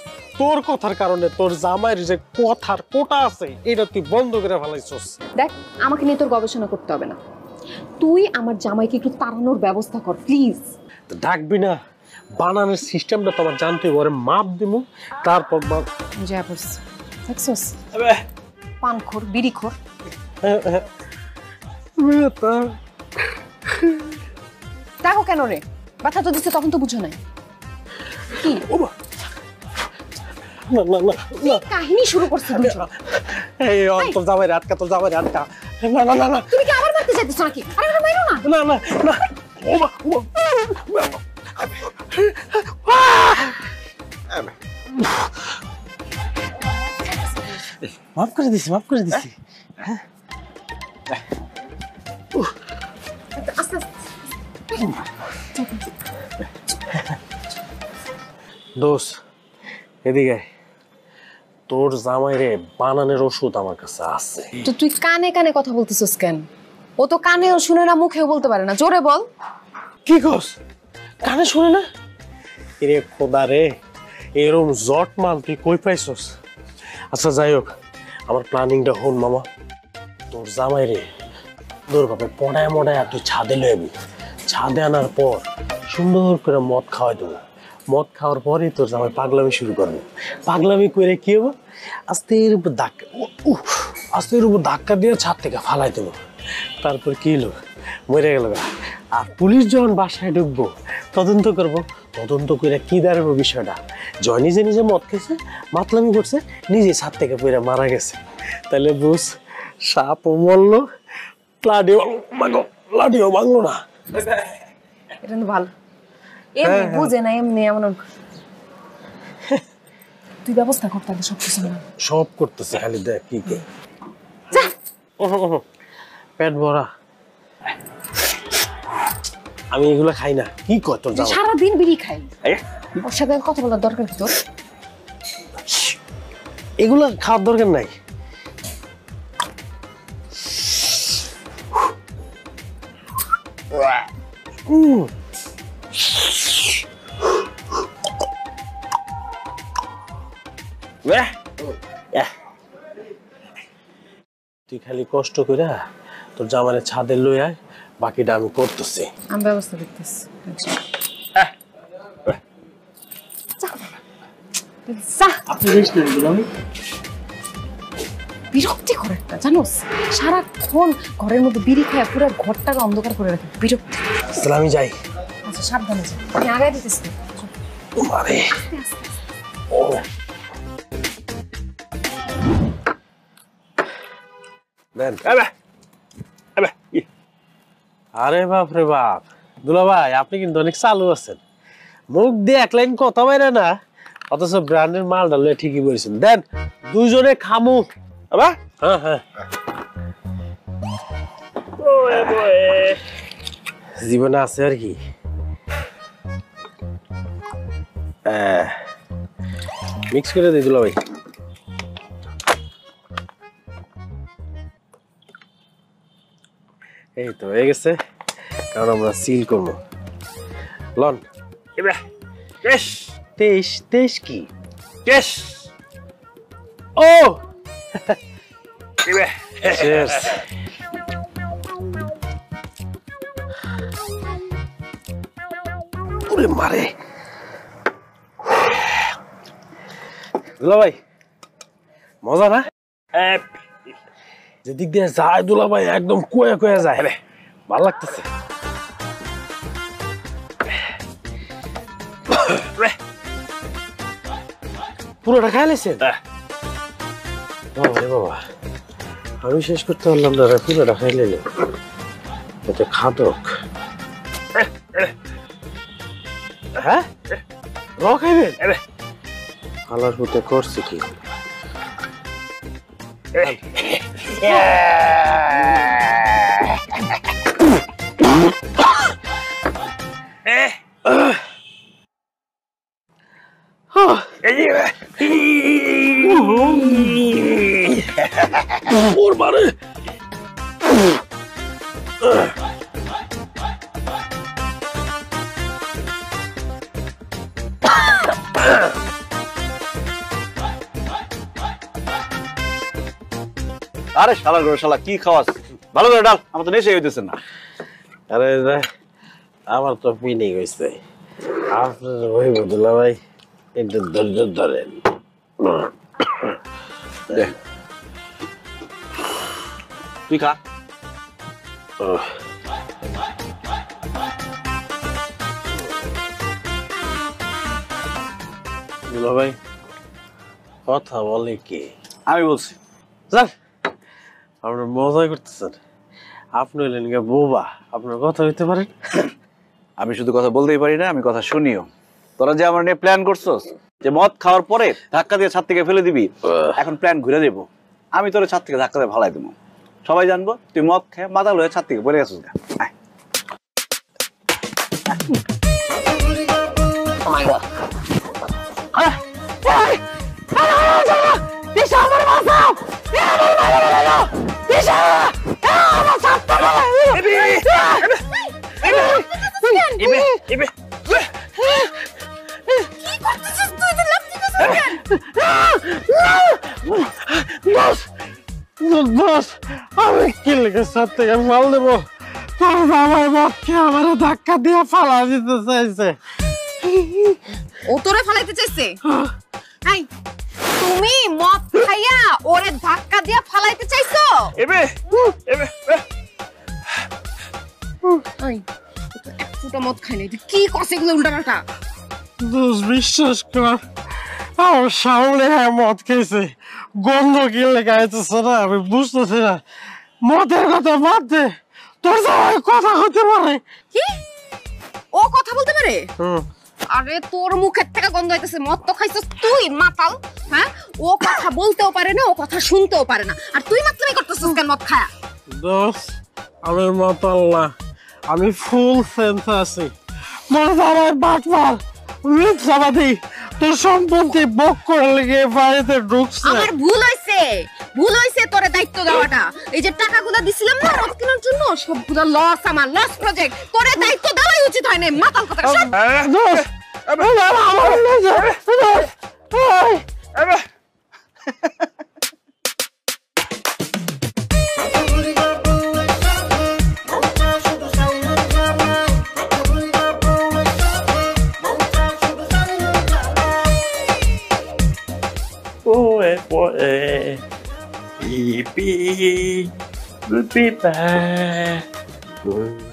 তোর কথার কারণে তোর জামাইয়ের যে কথার কোটা আছে এটা তুই বন্ধ করে ফেলাইছস। দেখ, আমাকে নিয়ে তোর গবেষণা করতে হবে না, তুই আমার জামাইকে একটু তাড়ানোর ব্যবস্থা কর প্লিজ। ডাকবি না, বানানোর সিস্টেমটা তোমার জানতে হবে। মাপ দিব, তারপর দেখছস পানখোর, বিড়িখোর। দেখো কেন রে, ব্যথা তো দিচ্ছে, তখন তো বুঝো নাই। কি কাহিনী শুরু করছে? তোর জামাই আটকা, তোর জামাই আটকা। না, তুমি কি আবার মারতে চাইতেছো নাকি? আরে মারো না। না। মাফ করে দিছি। দোষ, এদিকে তোর জামাইরে বানানোর ওষুধ আমার কাছে আছে। তো তুই কানে কানে কথা বলতেছিস কেন? ও তো কানেও শুনে না, মুখেও বলতে পারে না। জোরে বল। কি কস? কানে শুনে না? এরে খোদা রে, এরম জট মাল তুই কই পাইছস? আচ্ছা যাই হোক, আমার প্ল্যানিংটা হল মামা। তোর জামাই রে তোর বাপে পড়ায় মডায় তুই ছাদে লইবি। ছাদে আনার পর সুন্দর করে মদ খাওয়াই দেবো। মদ খাওয়ার পরে তোর জামাই পাগলামি শুরু করবে। পাগলামি করে কি হবো, আস্তের উপর ধাক্কা দিয়ে ছাদ থেকে ফালাই দেবো। তারপর কি হলো, মরে গেল। আর পুলিশ যখন বাসায় ঢুকবো, তদন্ত করবো। তদন্ত করে কি দাঁড়াবো বিষয়টা, জয় নিজে মদ খেয়েছে, মাতলামি করছে, নিজে ছাদ থেকে পড়ে মারা গেছে। তাহলে বুঝ, সাপও মরলো, লাডিও ভাঙলো না। এটা তো ভালো, এমনি বুঝে না, এমনি এমন। তুই ব্যবস্থা করতে হবে সব কিছু। সব করতেছে, খালি দেখ কি কে পেট ভরা। আমি এগুলো খাই না। কি কয় তোর জামাই? সারাদিন বিড়ি খাই। ওর সাথে কথা বলার দরকার কি তোর? এগুলো খাওয়ার দরকার নাই। তুই খালি কষ্ট করে তোর জামানে ছাদে লই আয়, বাকিটা আমি করতেছি। আমি ব্যবস্থা করতেছি। বিরক্তি করে একটা, জানোস সারাক্ষণ ঘরের মধ্যে বিড়ি খায় পুরো ঘরটাকে অন্ধকার করে রাখে, বিরক্তি। তাহলে আমি যাই। আচ্ছা সাবধানে যা, আমি আগায় দিতেছি। মারে ও দেন। আরে বাপ রে বাপ, দুলা ভাই আপনি কিন্তু অনেক চালু আছেন। মুখ দিয়ে এক লাইন কথা বাইরে না, অথচ ব্র্যান্ডের মাল ডালে ঠিকই বলেছেন। দেন দুজনে খামু। হ্যাঁ হ্যাঁ, জীবনে আছে আর কি। মিক্স করে দিই দুলা ভাই। এই তো হয়ে গেছে, কারণ আমরা সিল করবো। লন টেস্ট কি টেস্ট? ও Cheers. ওরে মারে দুলা ভাই, মজা না? যেদিক দিয়ে যায় দুলা ভাই একদম কুয়া কুয়া যায়, ভালো লাগতেছে। পুরোটা খাই লেছেন? বাবা আমি শেষ করতে পারলাম না, পুরোটা খাই লেলে এটা খাদক। হ্যাঁ র খাইবেন? খালার পুতে করছে কি? ওর মারে আরে শালা গো শালা, কি খাওয়াস? ভালো করে ডাল, আমার তো নেশে হইতেছে না। আরে আমার তো পিনি গেছে, আপনার ওই বদলা ভাই একটু ধৈর্য ধরেন। তুই খা। দুলা ভাই কথা বলে কি? আমি বলছি স্যার আপনার মজা করতেছেন। আপনি হলেন গা বোবা, আপনার কথা হইতে পারেন। আমি শুধু কথা বলতেই পারি না, আমি কথা শুনিও। তোরা যে আমার নিয়ে প্ল্যান করছস যে মদ খাওয়ার পরে ধাক্কা দিয়ে ছাদ থেকে ফেলে দিবি, এখন প্ল্যান ঘুরে দেবো। আমি তোর ছাদ থেকে ধাক্কা দিয়ে ফালাই দেবো, সবাই জানবো তুই মদ খেয়ে মাতাল হয়ে ছাদ থেকে পড়ে গেছিস। আমি কি লেগে ছাদ থেকে ফাল দেবো? আমার মদকে আমার ধাক্কা দিয়ে ফালা দিতে চাইছে। ও তোরে ফালাইতে চাইছে? এই তুমি মদ খাইয়া ওরে ধাক্কা দিয়া ফালাইতে চাইছো? এই তো এক ফুটা মদ খাই নাই, তুই কি কসে গুলো উল্টাপাল্টা? বিশ্বাস কর, আমার সামনে মদ খেয়েছে, গন্ধ কিনলে গাইতেছে না, আমি বুঝতেছি না। মদের কথা বাদ দে, তোর জামাই কথা হতে পারে। কি ও কথা বলতে পারে? আরে তোর মুখের থেকে গন্ধ হইতেছে, মদ তো খাইছিস তুই মাতাল। হ্যাঁ ও কথা বলতেও পারে না, ও কথা শুনতেও পারে না, আর তুই মাতলামি করতেছিস কেন মদ খায়া? দোস আমি মাতাল না, আমি ফুল সেন্সে আছি। মনে আমার বাটবার মিথ্যাবাদী তোর সম্পত্তি বক করে লেগে বাড়িতে ঢুকছে। আমার ভুল হইছে তোরে দায়িত্ব দেওয়াটা। এই যে টাকাগুলো দিছিলাম না মদ কেনার জন্য, সবগুলো লস, আমার লস প্রজেক্ট। তোরে দায়িত্ব দেওয়াই উচিত হয় না। মাতাল কথা সব।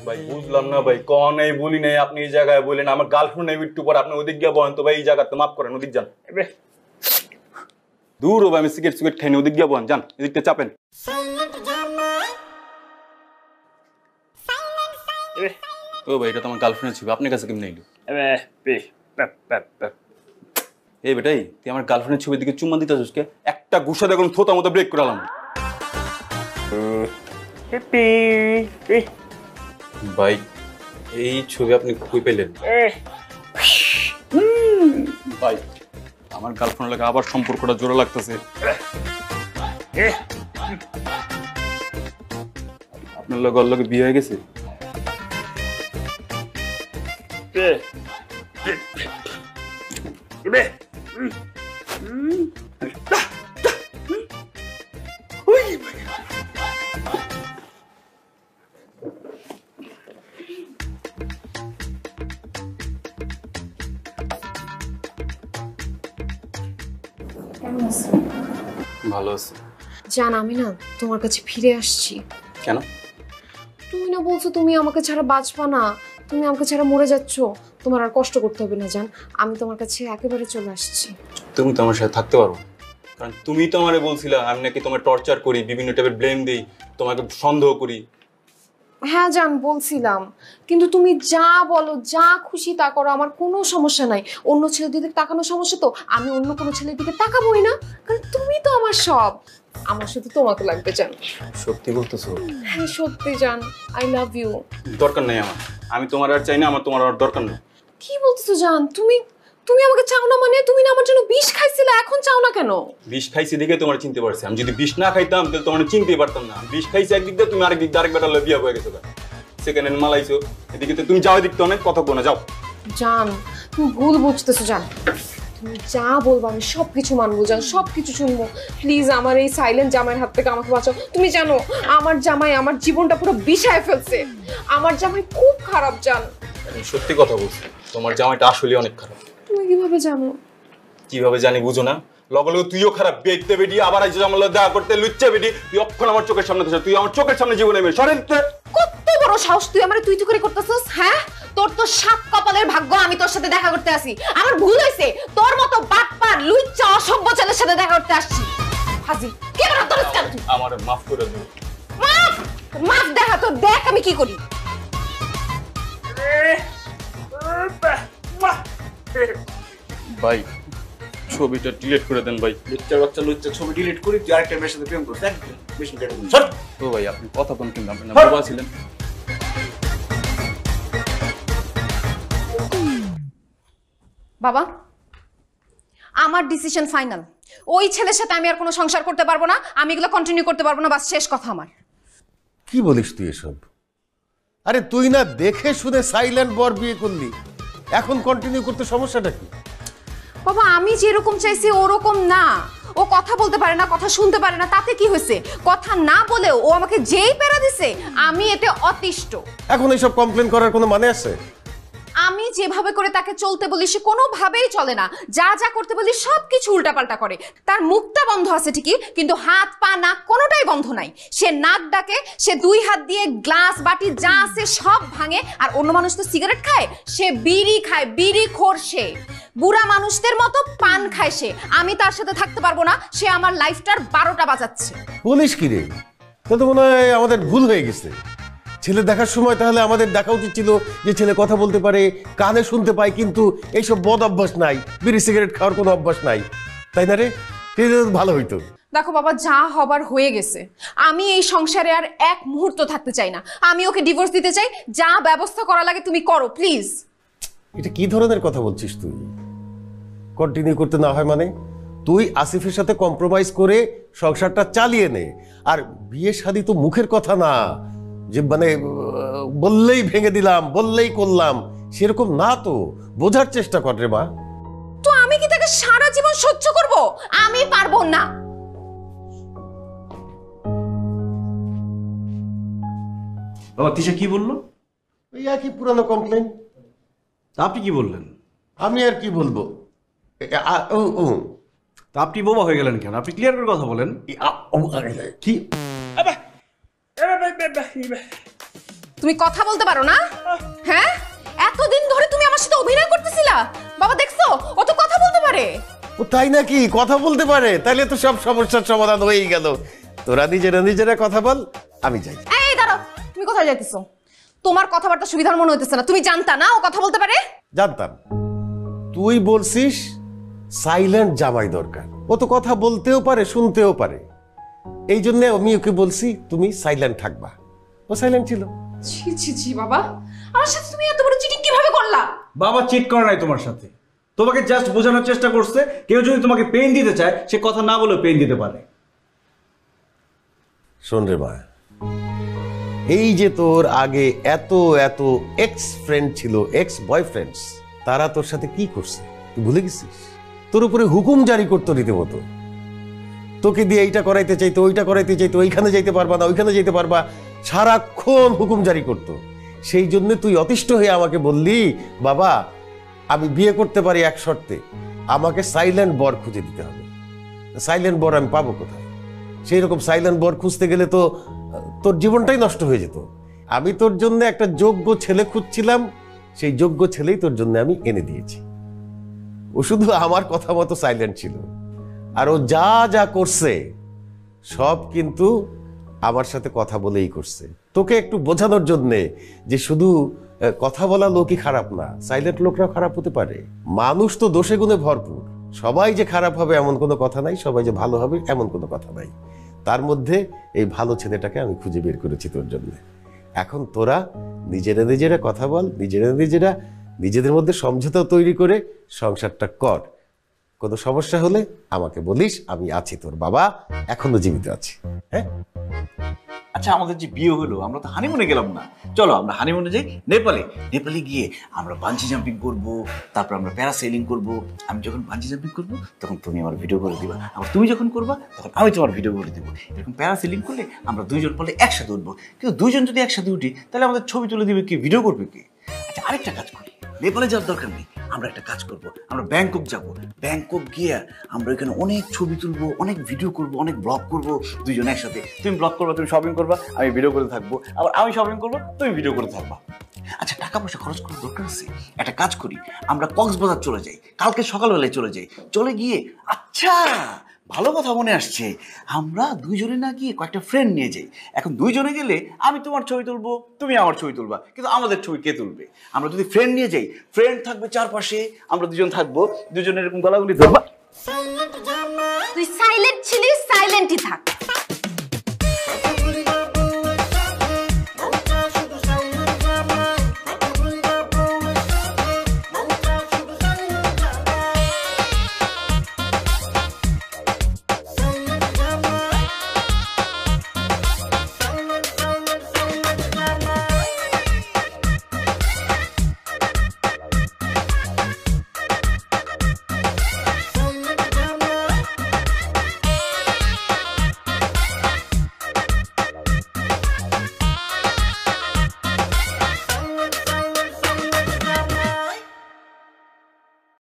ভাই বুঝলাম না ভাই, কন এই বলি নাই, আপনি এই জায়গায় বলেন আমার গার্লফ্রেন্ড একটু পর আপনি ওদিক গিয়ে বলেন তো ভাই, এই জায়গাতে মাফ করেন, ওদিক যান। দূর ভাই, আমি সিগারেট খাইনি, ওদিক গিয়ে বলেন, যান এদিকটা চাপেন। ও ভাই, এটা তো আমার গার্লফ্রেন্ড ছিল, আপনার কাছে কেমন এলো? এই বেটাই, তুই আমার গার্লফ্রেন্ডের ছবির দিকে চুম্মা দিতে আসিস কে? একটা গুসা দেখুন থোতা মতো ব্রেক করালাম। ভাই এই ছবি আপনি কই পেলেন? ভাই আমার গার্লফ্রেন্ড লাগে আবার সম্পর্কটা জোড়া লাগতেছে। আপনার লগে বিয়ে হয়ে গেছে? ভালো আছে। জান, আমি না তোমার কাছে ফিরে আসছি। কেন? তুমি না বলছো তুমি আমাকে ছাড়া বাঁচবা না, তুমি আমাকে ছাড়া মরে যাচ্ছ, তোমার আর কষ্ট করতে হবে না জান। আমি তোমার কাছে একেবারে চলে আসছি। তুমি তো আমার সাথে থাকতে পারো, কারণ তুমি তো আমারে বলছিলা আমি নাকি তোমার টর্চার করি, বিভিন্ন টাইপের ব্লেম দিই, তোমাকে সন্দেহ করি। হ্যাঁ জান, বলছিলাম, কিন্তু তুমি যা বলো, যা খুশি তা করো, আমার কোনো সমস্যা নাই। অন্য ছেলের দিকে তাকানোর সমস্যা তো, আমি অন্য কোনো ছেলের দিকে তাকাবোই না, কারণ তুমি তো আমার সব। আমার শুধু তোমাকে লাগবে জান। সত্যি বলতেছো? হ্যাঁ সত্যি জান, আই লাভ ইউ। দরকার নাই আমার, আমি তোমার আর চাই না, আমার তোমার আর দরকার নেই। কি বলতেছো জান? তুমি আমাকে চাও না মানে? তুমি না আমার জন্য বিষ খাইছিলে, এখন চাও না কেন? বিষ খাইছি দেখে তোমার চিনতে পারছি, আমি যদি বিষ না খাইতাম তাহলে তোমার চিনতেই পারতাম না। বিষ খাইছি একদিক দিয়ে, তুমি আরেক দিক দিয়ে আরেক বেটা বিয়া হয়ে গেছো, সেকেন্ড হ্যান্ড মালাইছো, এদিকে তো তুমি যাও, এদিক তো অনেক কথা কোনা যাও। জান তুমি ভুল বুঝতেছো জান, তুমি যা বলবো আমি সবকিছু মানবো জান, সবকিছু শুনবো। প্লিজ আমার এই সাইলেন্ট জামাইয়ের হাত থেকে আমাকে বাঁচাও। তুমি জানো আমার জামাই আমার জীবনটা পুরো বিষায় ফেলছে। আমার জামাই খুব খারাপ জান। আমি সত্যি কথা বলছি, তোমার জামাইটা আসলে অনেক খারাপ। তুমি কিভাবে জানো? কিভাবে জানি বুঝো না? লগে লগে তুইও খারাপ, বেইতে বেডি, আবার আইছো আমার লগে দেখা করতে, লুচ্চা বেডি। তুই অক্ষণ আমার চোখের সামনে থেকে, তুই আমার চোখের সামনে জীবনে মেরে সরেন। কত বড় সাহস তুই আমারে তুই করে করতেছস? হ্যাঁ, তোর তো সাত কপালের ভাগ্য আমি তোর সাথে দেখা করতে আসি। আমার ভুল হইছে, তোর মতো বাটপার লুচ্চা অসভ্য ছেলের সাথে দেখা করতে আসছি। হাজি কে বড় তোর কাজ? আমারে মাফ করে দিও। মাফ দেখা তো দেখ আমি কি করি। ভাই ছবিটা ডিলিট করে দেন ভাই। লুচ্চা ছবি ডিলিট করি, তুই আরেকটা মেয়ের সাথে প্রেম করছিস, একদম বেশি কেটে দিন। ও ভাই আপনি কথা কোন কিন্তু আপনি বাবা ছিলেন। বাবা আমার ডিসিশন ফাইনাল। ওই ছেলের সাথে আমি আর কোনো সংসার করতে পারবো না, আমি এগুলো কন্টিনিউ করতে পারবো না, বাস শেষ কথা আমার। কি বলিস তুই এসব? আরে তুই না দেখে শুনে সাইলেন্ট বর বিয়ে করলি, এখন কন্টিনিউ করতে সমস্যাটা কি? বাবা আমি যেরকম চাইছি ওরকম না। ও কথা বলতে পারে না, কথা শুনতে পারে না, তাতে কি হয়েছে? কথা না বলেও ও আমাকে যেই প্যারা দিছে আমি এতে অতিষ্ঠ। এখন এইসব কমপ্লেন করার কোনো মানে আছে? আমি যেভাবে করে তাকে চলতে বলি সে কোনোভাবেই চলে না, যা যা করতে বলি সবকিছু উল্টাপাল্টা করে। তার মুখটা বন্ধ আছে ঠিকই, কিন্তু হাত পা নাক কোনোটাই বন্ধ নাই। সে নাক ডাকে, সে দুই হাত দিয়ে গ্লাস বাটি যা আছে সব ভাঙে। আর অন্য মানুষ তো সিগারেট খায়, সে বিড়ি খায়, বিড়ি খোর। সে বুড়া মানুষদের মতো পান খায়। সে, আমি তার সাথে থাকতে পারবো না। সে আমার লাইফটার 12টা বাজাচ্ছে। বলিস কি রে? তো মনে হয় আমাদের ভুল হয়ে গেছে। ছেলে দেখার সময় তাহলে আমাদের দেখা উচিত ছিল যে ছেলে কথা বলতে পারে, কানে শুনতে পায়, কিন্তু এইসব বদ অভ্যাস নাই, বিড়ি সিগারেট খাওয়ার কোনো অভ্যাস নাই, তাই না রে? ভালো হইতো। দেখো বাবা, যা হবার হয়ে গেছে। আমি এই সংসারে আর এক মুহূর্ত থাকতে চাই না। আমি ওকে ডিভোর্স দিতে চাই। যা ব্যবস্থা করা লাগে তুমি করো প্লিজ। এটা কি ধরনের কথা বলছিস তুই? কন্টিনিউ করতে না হয় মানে? তুই আসিফের সাথে কম্প্রোমাইজ করে সংসারটা চালিয়ে নে। আর বিয়ে শাদী তো মুখের কথা না যে মানে বললেই ভেঙে দিলাম, বললেই করলাম, সেরকম না তো। বোঝার চেষ্টা কর রে মা। তো আমি কি তাকে সারা জীবন সহ্য করব? আমি পারবো না। বাবা তিশা কি বললো? এই একই পুরানো কমপ্লেন। আপনি কি বললেন? আমি আর কি বলবো? তা আপনি বোবা হয়ে গেলেন কেন? আপনি ক্লিয়ার করে কথা বলেন। কি তুমি কথা বলতে পারো না? হ্যাঁ, এতদিন ধরে তুমি আমার সাথে অভিনয় করতেছিলা। বাবা দেখছো, ও তো কথা বলতে পারে। ও তাই নাকি? কথা বলতে পারে? তাহলে তো সব সমস্যার সমাধান হয়েই গেল। তোরা নিজেরা কথা বল, আমি যাই। এই দাঁড়াও, তুমি কোথায় যাইতেছো? তোমার কথাবার্তা সুবিধার মনে হইতেছে না। তুমি জানতা না ও কথা বলতে পারে? জানতাম। তুই বলছিস সাইলেন্ট জামাই দরকার। ও তো কথা বলতেও পারে, শুনতেও পারে। এই জন্য আমি ওকে বলছি তুমি সাইলেন্ট থাকবা। ও সাইলেন্ট ছিল। ছি ছি ছি বাবা, আমার সাথে তুমি এত বড় চিটিং কিভাবে করলা? বাবা চিট করে নাই তোমার সাথে, তোমাকে জাস্ট বোঝানোর চেষ্টা করছে কেউ যদি তোমাকে পেইন দিতে চায় সে কথা না বলে পেইন দিতে পারে। শোন রে মা, এই যে তোর আগে এত এত এক্স ফ্রেন্ড ছিল, এক্স বয়ফ্রেন্ডস, তারা তোর সাথে কি করছে তুই ভুলে গেছিস? তোর উপরে হুকুম জারি করতো রীতিমতো। তোকে দিয়ে এইটা করাইতে চাইতো, ওইটা করাইতে চাইতো, ওইখানে যাইতে পারবা না, ওইখানে যেতে পারবা, সারাক্ষণ হুকুম জারি করতো। সেই জন্য তুই অতিষ্ঠ হয়ে আমাকে বললি, বাবা আমি বিয়ে করতে পারি এক শর্তে, আমাকে সাইলেন্ট বর খুঁজে দিতে হবে। সাইলেন্ট বর আমি পাবো কোথায়? সেই রকম সাইলেন্ট বর খুঁজতে গেলে তো তোর জীবনটাই নষ্ট হয়ে যেত। আমি তোর জন্য একটা যোগ্য ছেলে খুঁজছিলাম, সেই যোগ্য ছেলেই তোর জন্য আমি এনে দিয়েছি। ও শুধু আমার কথা মতো সাইলেন্ট ছিল। আর ও যা যা করছে সব কিন্তু আমার সাথে কথা বলেই করছে, তোকে একটু বোঝানোর জন্যে যে শুধু কথা বলা লোকই খারাপ না, সাইলেন্ট লোকরাও খারাপ হতে পারে। মানুষ তো দোষে গুণে ভরপুর। সবাই যে খারাপ হবে এমন কোনো কথা নাই, সবাই যে ভালো হবে এমন কোনো কথা নাই। তার মধ্যে এই ভালো ছেলেটাকে আমি খুঁজে বের করেছি তোর জন্য। এখন তোরা নিজেরা কথা বল, নিজেদের মধ্যে সমঝোতা তৈরি করে সংসারটা কর। কোনো সমস্যা হলে আমাকে বলিস, আমি আছি, তোর বাবা এখনো জীবিত আছে। হ্যাঁ আচ্ছা, আমাদের যে বিয়ে হলো আমরা তো হানিমুনে গেলাম না। চলো আমরা হানিমুনে যাই নেপালে। নেপালে গিয়ে আমরা বাঞ্জি জাম্পিং করব, তারপর আমরা প্যারাসেলিং করব। আমি যখন বাঞ্জি জাম্পিং করব তখন তুমি আমার ভিডিও করে দিবা, আবার তুমি যখন করবা তখন আমি তোমার ভিডিও করে দিব। এরকম প্যারাসেলিং করলে আমরা দুইজন বলে একসাথে উঠবো। কিন্তু দুইজন যদি একসাথে উঠি তাহলে আমাদের ছবি তুলে দিবে কি, ভিডিও করবে কি? আচ্ছা আরেকটা কাজ করি, নেপালে যাওয়ার দরকার নেই, আমরা একটা কাজ করব, আমরা ব্যাংকক যাব। ব্যাংকক গিয়ে আমরা এখানে অনেক ছবি তুলবো, অনেক ভিডিও করব, অনেক ব্লগ করব দুইজন একসাথে। তুমি ব্লগ করবা, তুমি শপিং করবা, আমি ভিডিও করে থাকবো, আবার আমি শপিং করবো, তুমি ভিডিও করে থাকবা। আচ্ছা টাকা পয়সা খরচ করার দরকার আছে, একটা কাজ করি, আমরা কক্সবাজার চলে যাই, কালকে সকালবেলায় চলে যাই। চলে গিয়ে আচ্ছা ভালো কথা মনে আসছে, আমরা দুইজনে না গিয়ে কয়েকটা ফ্রেন্ড নিয়ে যাই। এখন দুইজনে গেলে আমি তোমার ছবি তুলবো, তুমি আমার ছবি তুলবা, কিন্তু আমাদের ছবি কে তুলবে? আমরা যদি ফ্রেন্ড নিয়ে যাই, ফ্রেন্ড থাকবে চারপাশে, আমরা দুজন থাকবো, দুজনের এরকম গলাগুলি ধরবা। তুই সাইলেন্ট ছিলিস, সাইলেন্টই থাক।